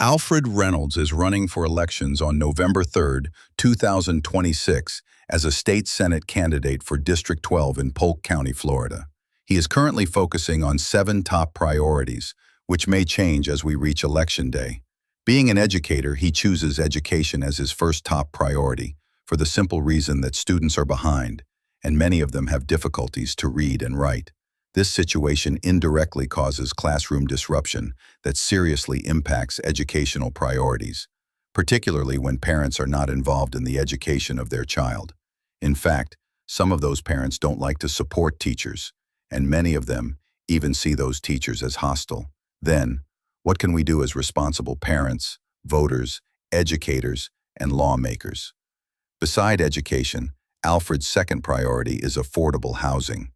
Alfred Reynolds is running for elections on November 3rd, 2026, as a state Senate candidate for District 12 in Polk County, Florida. He is currently focusing on 7 top priorities, which may change as we reach Election Day. Being an educator, he chooses education as his first top priority, for the simple reason that students are behind, and many of them have difficulties to read and write. This situation indirectly causes classroom disruption that seriously impacts educational priorities, particularly when parents are not involved in the education of their child. In fact, some of those parents don't like to support teachers, and many of them even see those teachers as hostile. Then, what can we do as responsible parents, voters, educators, and lawmakers? Beside education, Alfred's second priority is affordable housing.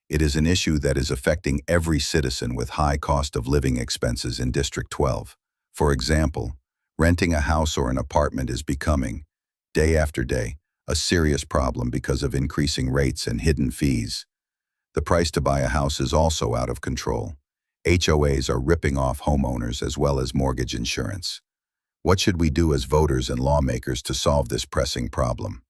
It is an issue that is affecting every citizen with high cost of living expenses in District 12. For example, renting a house or an apartment is becoming, day after day, a serious problem because of increasing rates and hidden fees. The price to buy a house is also out of control. HOAs are ripping off homeowners as well as mortgage insurance. What should we do as voters and lawmakers to solve this pressing problem?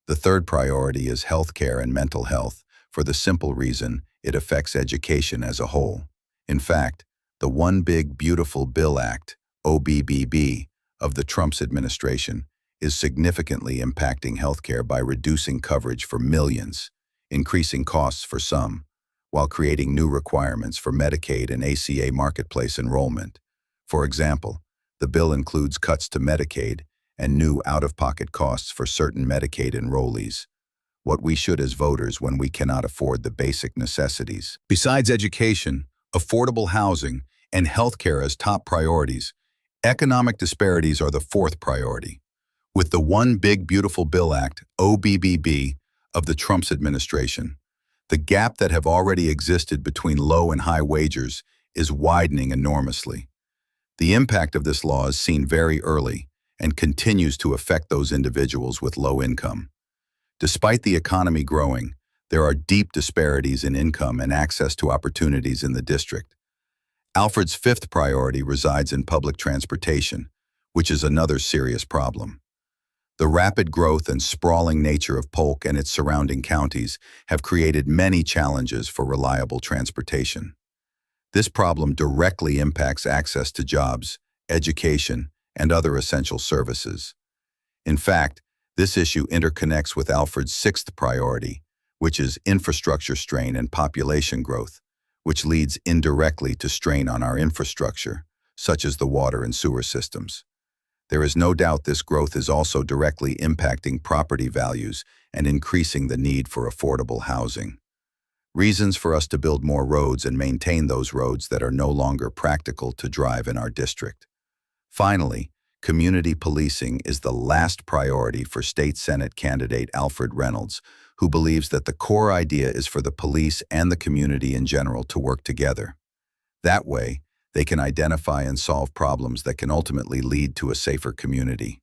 The third priority is healthcare and mental health, for the simple reason it affects education as a whole. In fact, the One Big Beautiful Bill Act, OBBB, of the Trump's administration is significantly impacting healthcare by reducing coverage for millions, increasing costs for some, while creating new requirements for Medicaid and ACA marketplace enrollment. For example, the bill includes cuts to Medicaid and new out-of-pocket costs for certain Medicaid enrollees. What we should as voters when we cannot afford the basic necessities. Besides education, affordable housing, and healthcare as top priorities, economic disparities are the fourth priority. With the One Big Beautiful Bill Act, OBBB, of the Trump's administration, the gap that have already existed between low and high wagers is widening enormously. The impact of this law is seen very early and continues to affect those individuals with low income. Despite the economy growing, there are deep disparities in income and access to opportunities in the district. Alfred's fifth priority resides in public transportation, which is another serious problem. The rapid growth and sprawling nature of Polk and its surrounding counties have created many challenges for reliable transportation. This problem directly impacts access to jobs, education, and other essential services. In fact, this issue interconnects with Alfred's sixth priority, which is infrastructure strain and population growth, which leads indirectly to strain on our infrastructure, such as the water and sewer systems. There is no doubt this growth is also directly impacting property values and increasing the need for affordable housing. Reasons for us to build more roads and maintain those roads that are no longer practical to drive in our district. Finally, community policing is the last priority for State Senate candidate Alfred Reynolds, who believes that the core idea is for the police and the community in general to work together. That way, they can identify and solve problems that can ultimately lead to a safer community.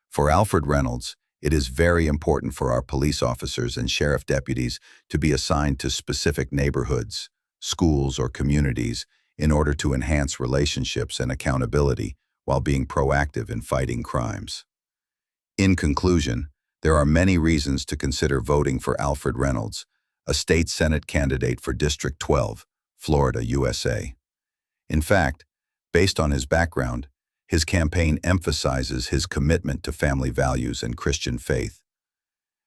For Alfred Reynolds, it is very important for our police officers and sheriff deputies to be assigned to specific neighborhoods, schools, or communities in order to enhance relationships and accountability while being proactive in fighting crimes. In conclusion, there are many reasons to consider voting for Alfred Reynolds, a state Senate candidate for District 12, Florida, USA. In fact, based on his background, his campaign emphasizes his commitment to family values and Christian faith.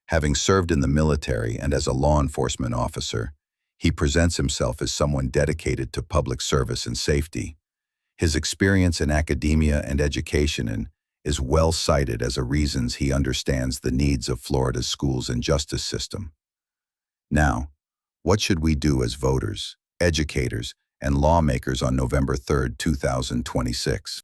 Having served in the military and as a law enforcement officer, he presents himself as someone dedicated to public service and safety. His experience in academia and education is well cited as a reasons he understands the needs of Florida's schools and justice system. Now, what should we do as voters, educators, and lawmakers on November 3rd, 2026?